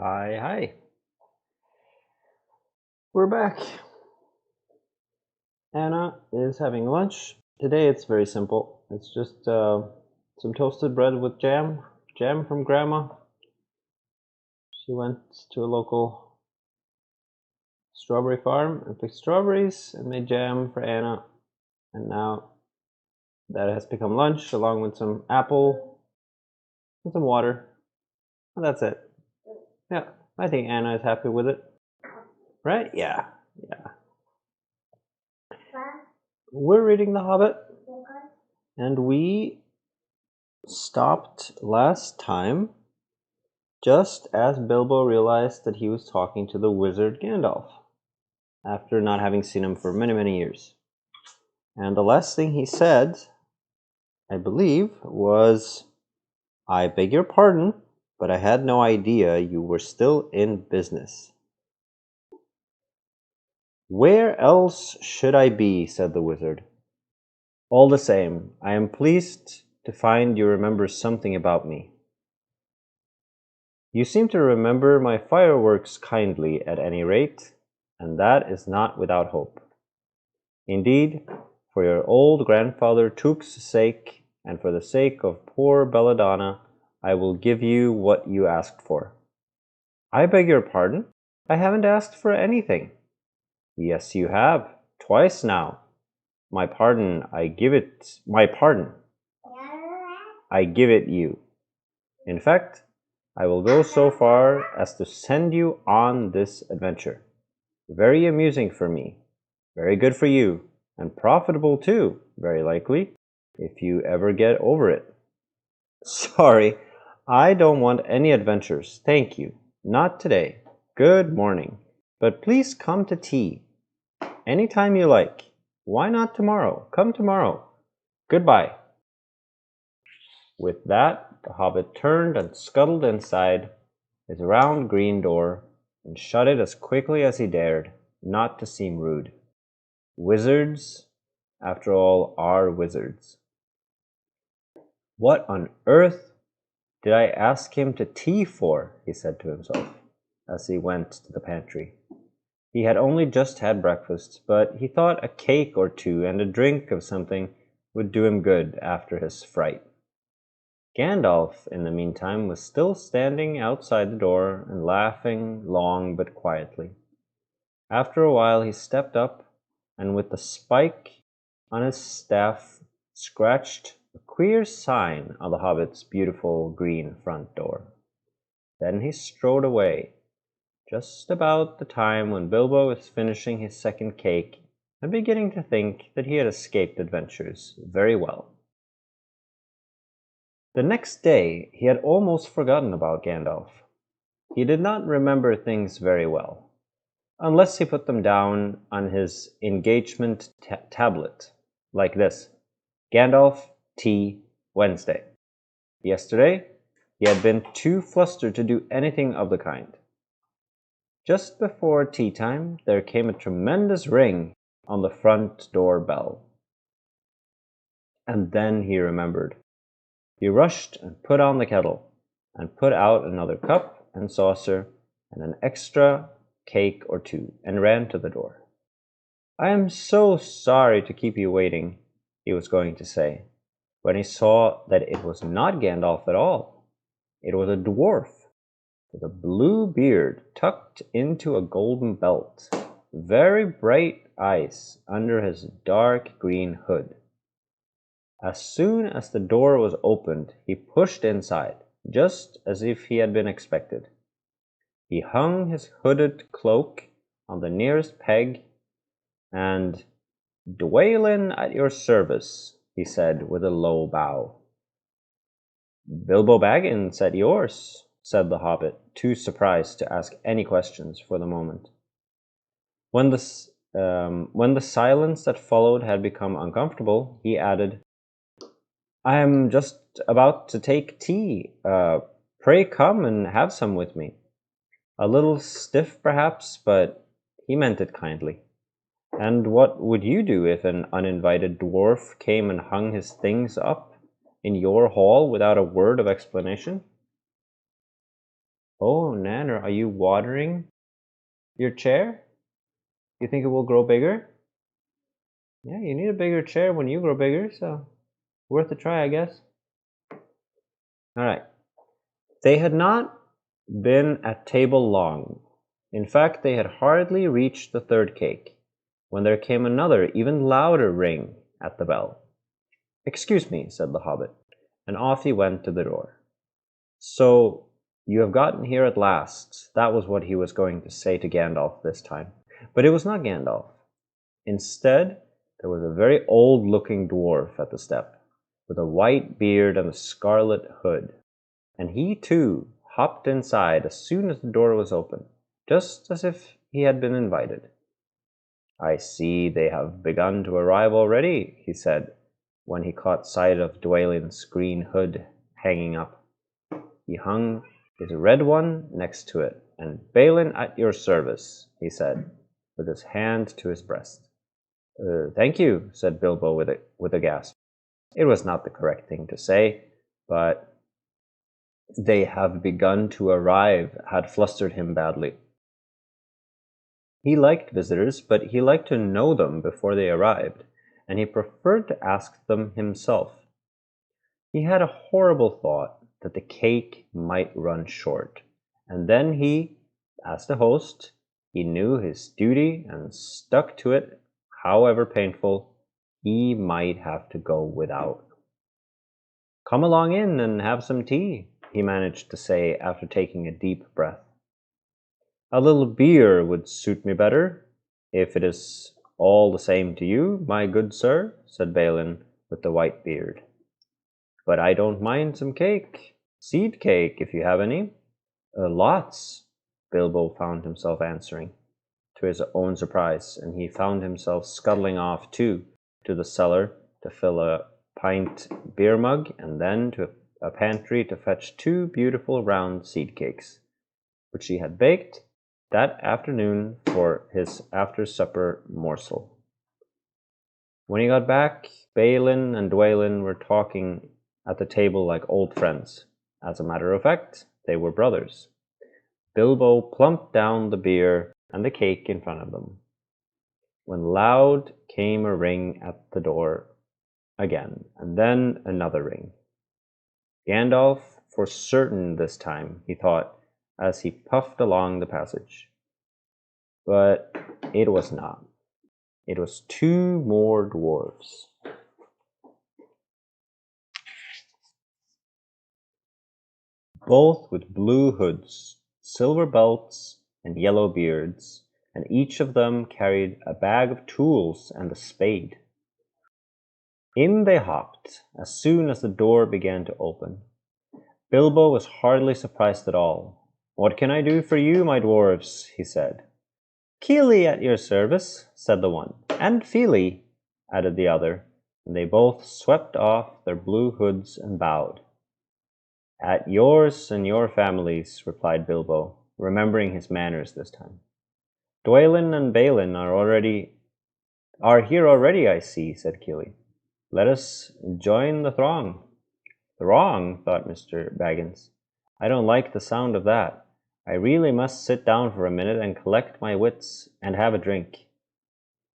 Hi, hi. We're back. Anna is having lunch. Today it's very simple. It's just some toasted bread with jam from Grandma. She went to a local strawberry farm and picked strawberries and made jam for Anna. And now that has become lunch along with some apple and some water. And that's it. Yeah, I think Anna is happy with it. Right? Yeah. We're reading The Hobbit. And we stopped last time just as Bilbo realized that he was talking to the wizard Gandalf after not having seen him for many, many years. And the last thing he said, I believe, was, "I beg your pardon, but I had no idea you were still in business." "Where else should I be?" said the wizard. "All the same, I am pleased to find you remember something about me. You seem to remember my fireworks kindly, at any rate, and that is not without hope. Indeed, for your old grandfather Took's sake, and for the sake of poor Belladonna, I will give you what you asked for." "I beg your pardon? I haven't asked for anything." "Yes, you have. Twice now. My pardon, I give it you. In fact, I will go so far as to send you on this adventure. Very amusing for me, very good for you, and profitable too, very likely, if you ever get over it." "Sorry, I don't want any adventures, thank you. Not today. Good morning. But please come to tea. Any time you like. Why not tomorrow? Come tomorrow. Goodbye." With that, the hobbit turned and scuttled inside his round green door, and shut it as quickly as he dared, not to seem rude. Wizards, after all, are wizards. "What on earth did I ask him to tea for?" he said to himself, as he went to the pantry. He had only just had breakfast, but he thought a cake or two and a drink of something would do him good after his fright. Gandalf, in the meantime, was still standing outside the door and laughing long but quietly. After a while he stepped up, and with the spike on his staff scratched a queer sign on the hobbit's beautiful green front door. Then he strode away, just about the time when Bilbo was finishing his second cake and beginning to think that he had escaped adventures very well. The next day he had almost forgotten about Gandalf. He did not remember things very well, unless he put them down on his engagement tablet, like this: Gandalf, tea, Wednesday. Yesterday, he had been too flustered to do anything of the kind. Just before tea time, there came a tremendous ring on the front door bell. And then he remembered. He rushed and put on the kettle, and put out another cup and saucer, and an extra cake or two, and ran to the door. "I am so sorry to keep you waiting," he was going to say, when he saw that it was not Gandalf at all. It was a dwarf, with a blue beard tucked into a golden belt, very bright eyes under his dark green hood. As soon as the door was opened, he pushed inside, just as if he had been expected. He hung his hooded cloak on the nearest peg, and "Dwalin at your service," he said with a low bow. "Bilbo Baggins at yours," said the hobbit, too surprised to ask any questions for the moment. When the silence that followed had become uncomfortable, he added, "I am just about to take tea. Pray come and have some with me." A little stiff, perhaps, but he meant it kindly. "And what would you do if an uninvited dwarf came and hung his things up in your hall without a word of explanation?" Oh, Nanner, are you watering your chair? You think it will grow bigger? Yeah, you need a bigger chair when you grow bigger, so worth a try, I guess. Alright. They had not been at table long. In fact, they had hardly reached the third cake, when there came another, even louder ring at the bell. Excuse me, said the hobbit, and off he went to the door. So, you have gotten here at last. That was what he was going to say to Gandalf this time. But it was not Gandalf. Instead, there was a very old-looking dwarf at the step, with a white beard and a scarlet hood, and he, too, hopped inside as soon as the door was open, just as if he had been invited. I see they have begun to arrive already, he said, when he caught sight of Dwalin's green hood hanging up. He hung his red one next to it, and Balin at your service, he said, with his hand to his breast. Thank you, said Bilbo with a gasp. It was not the correct thing to say, but they have begun to arrive had flustered him badly. He liked visitors, but he liked to know them before they arrived, and he preferred to ask them himself. He had a horrible thought that the cake might run short, and then he, as the host, he knew his duty and stuck to it, however painful he might have to go without. Come along in and have some tea, he managed to say after taking a deep breath. A little beer would suit me better, if it is all the same to you, my good sir, said Balin with the white beard. But I don't mind some cake. Seed cake, if you have any. Lots, Bilbo found himself answering, to his own surprise, and he found himself scuttling off, too, to the cellar to fill a pint beer mug, and then to a pantry to fetch 2 beautiful round seed cakes, which he had baked that afternoon for his after-supper morsel. When he got back, Balin and Dwalin were talking at the table like old friends. As a matter of fact, they were brothers. Bilbo plumped down the beer and the cake in front of them, when loud came a ring at the door again, and then another ring. Gandalf, for certain this time, he thought, as he puffed along the passage. But it was not. It was 2 more dwarves. Both with blue hoods, silver belts, and yellow beards, and each of them carried a bag of tools and a spade. In they hopped as soon as the door began to open. Bilbo was hardly surprised at all. What can I do for you, my dwarves? He said. Kili at your service, said the one. And Fili, added the other, and they both swept off their blue hoods and bowed. At yours and your families, replied Bilbo, remembering his manners this time. Dwalin and Balin are here already, I see, said Kili. Let us join the throng. Throng, thought Mr. Baggins. I don't like the sound of that. I really must sit down for a minute and collect my wits and have a drink.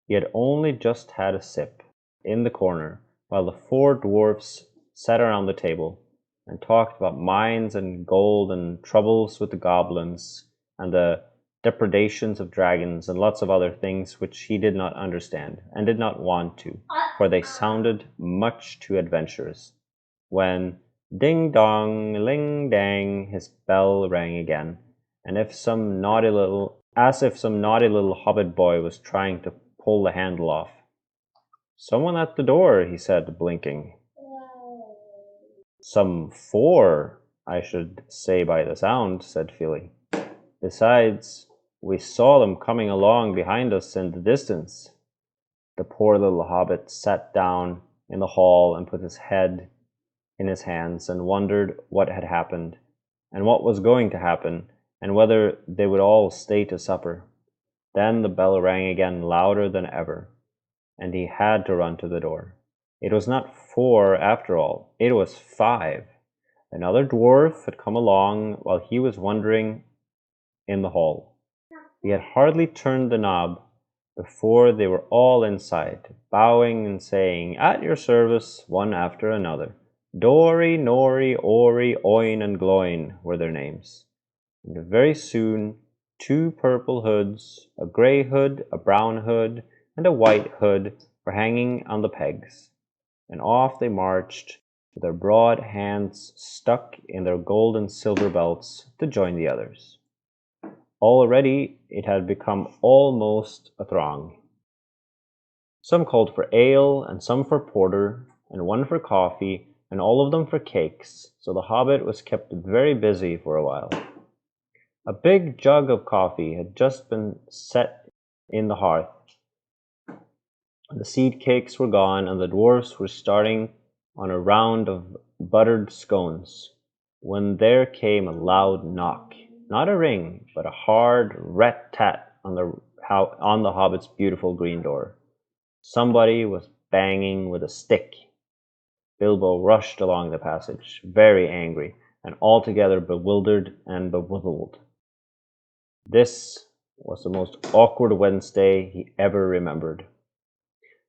He had only just had a sip, in the corner, while the 4 dwarfs sat around the table and talked about mines and gold and troubles with the goblins and the depredations of dragons and lots of other things which he did not understand and did not want to, for they sounded much too adventurous. When ding-dong, ling-dang, his bell rang again, and as if some naughty little hobbit boy was trying to pull the handle off. Someone at the door, he said, blinking. Some 4, I should say by the sound, said Fili. Besides, we saw them coming along behind us in the distance. The poor little hobbit sat down in the hall and put his head in his hands and wondered what had happened, and what was going to happen, and whether they would all stay to supper. Then the bell rang again louder than ever, and he had to run to the door. It was not 4 after all, it was 5. Another dwarf had come along while he was wandering in the hall. He had hardly turned the knob before they were all inside, bowing and saying, "At your service," one after another. Dory, Nori, Ori, Oin, and Gloin were their names. And very soon 2 purple hoods, a grey hood, a brown hood, and a white hood were hanging on the pegs, and off they marched, with their broad hands stuck in their gold and silver belts, to join the others. Already it had become almost a throng. Some called for ale, and some for porter, and one for coffee, and all of them for cakes, so the Hobbit was kept very busy for a while. A big jug of coffee had just been set in the hearth. The seed cakes were gone, and the dwarfs were starting on a round of buttered scones, when there came a loud knock. Not a ring, but a hard rat-tat on the Hobbit's beautiful green door. Somebody was banging with a stick. Bilbo rushed along the passage, very angry, and altogether bewildered and bewizzled. This was the most awkward Wednesday he ever remembered.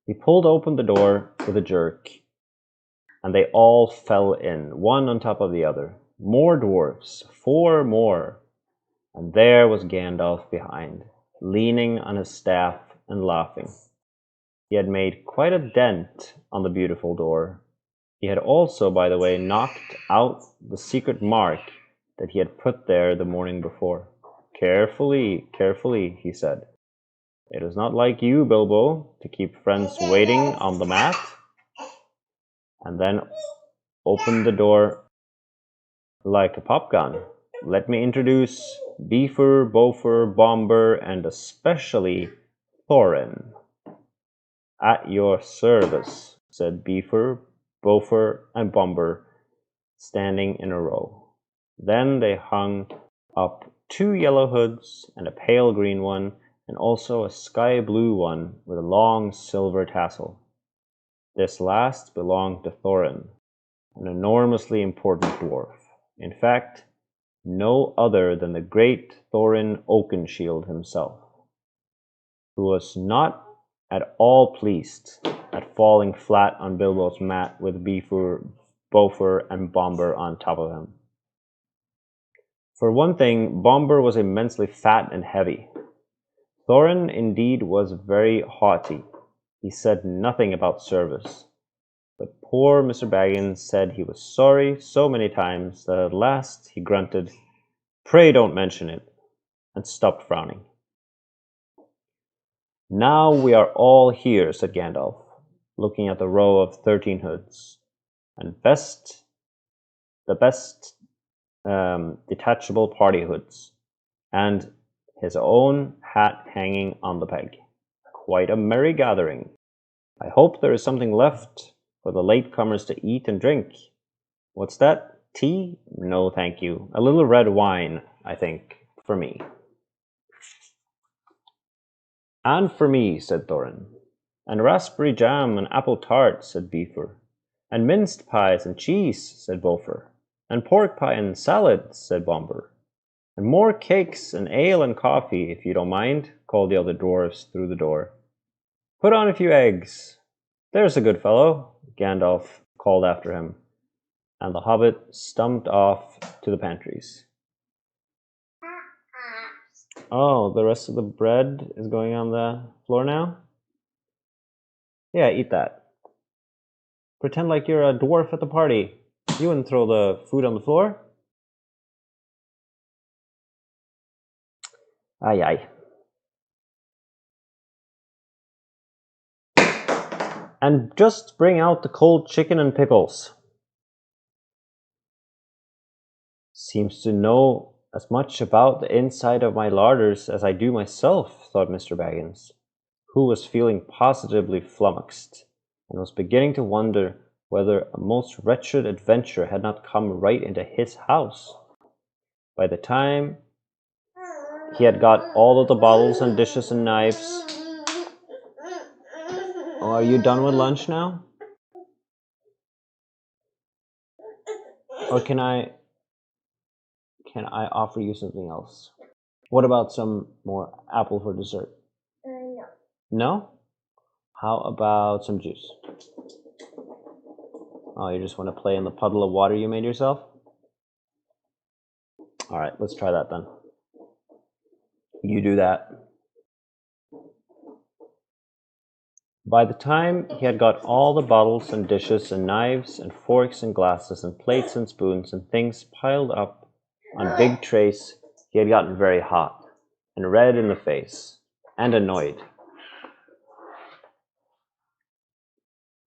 He pulled open the door with a jerk, and they all fell in, one on top of the other. More dwarfs, 4 more. And there was Gandalf behind, leaning on his staff and laughing. He had made quite a dent on the beautiful door. He had also, by the way, knocked out the secret mark that he had put there the morning before. "Carefully, carefully," he said. "It is not like you, Bilbo, to keep friends waiting on the mat." And then opened the door like a pop gun. "Let me introduce Beefer, Bofer, Bomber, and especially Thorin." "At your service," said Beefer, Bofer, and Bomber, standing in a row. Then they hung up 2 yellow hoods and a pale green one, and also a sky blue one with a long silver tassel. This last belonged to Thorin, an enormously important dwarf. In fact, no other than the great Thorin Oakenshield himself, who was not at all pleased at falling flat on Bilbo's mat with Beefer, Bofer, and Bomber on top of him. For one thing, Bomber was immensely fat and heavy. Thorin indeed was very haughty. He said nothing about service. But poor Mr. Baggins said he was sorry so many times that at last he grunted, "Pray don't mention it," and stopped frowning. "Now we are all here," said Gandalf, looking at the row of 13 hoods, and the best detachable party hoods, and his own hat hanging on the peg. Quite a merry gathering. I hope there is something left for the latecomers to eat and drink. What's that? Tea? No, thank you. A little red wine, I think, for me." "And for me," said Thorin. "And raspberry jam and apple tart," said Beefer. "And minced pies and cheese," said Bofer. "And pork pie and salad," said Bomber. "And more cakes and ale and coffee, if you don't mind," called the other dwarfs through the door. "Put on a few eggs. There's a good fellow," Gandalf called after him, and the Hobbit stumped off to the pantries. "Oh, the rest of the bread is going on the floor now?" "Yeah, eat that. Pretend like you're a dwarf at the party. You wouldn't throw the food on the floor." Aye, aye. "And just bring out the cold chicken and pickles." "Seems to know as much about the inside of my larders as I do myself," thought Mr. Baggins, who was feeling positively flummoxed, and was beginning to wonder whether a most wretched adventure had not come right into his house. By the time he had got all of the bottles and dishes and knives... "Oh, are you done with lunch now?" Or can I offer you something else? What about some more apple for dessert? No. No? How about some juice? Oh, you just want to play in the puddle of water you made yourself? All right, let's try that then. You do that. By the time he had got all the bottles and dishes and knives and forks and glasses and plates and spoons and things piled up on big trays, he had gotten very hot and red in the face and annoyed.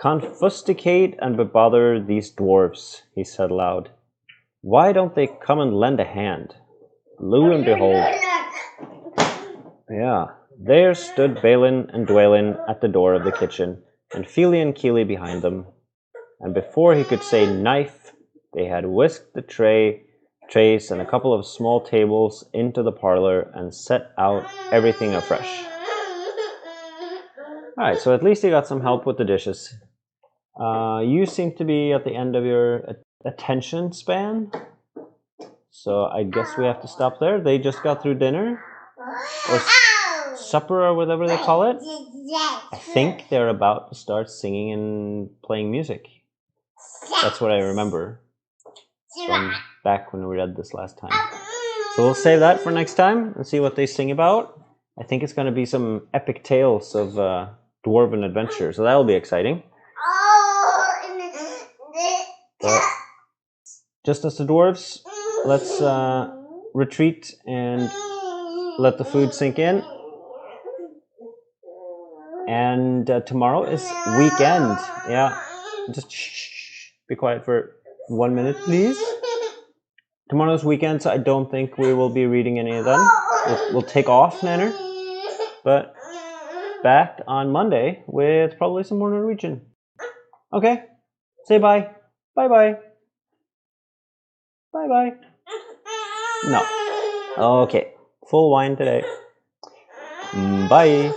"Confusticate and bebother these dwarfs," he said aloud. "Why don't they come and lend a hand?" Lo and behold, yeah, there stood Balin and Dwalin at the door of the kitchen, and Fili and Kili behind them. And before he could say knife, they had whisked the trays and a couple of small tables into the parlor and set out everything afresh. Alright, so at least you got some help with the dishes. You seem to be at the end of your attention span, so I guess we have to stop there. They just got through dinner, or supper, or whatever they call it. I think they're about to start singing and playing music. That's what I remember from back when we read this last time. So we'll save that for next time and see what they sing about. I think it's going to be some epic tales of dwarven adventure, so that'll be exciting. But just as the dwarves, let's retreat and let the food sink in. And tomorrow is weekend. Yeah, just shh, be quiet for 1 minute, please. Tomorrow's weekend, so I don't think we will be reading any of them. We'll take off, Nanner. But back on Monday with probably some more Norwegian. Okay, say bye. Bye-bye. Bye-bye. No. Okay, full wine today. Bye.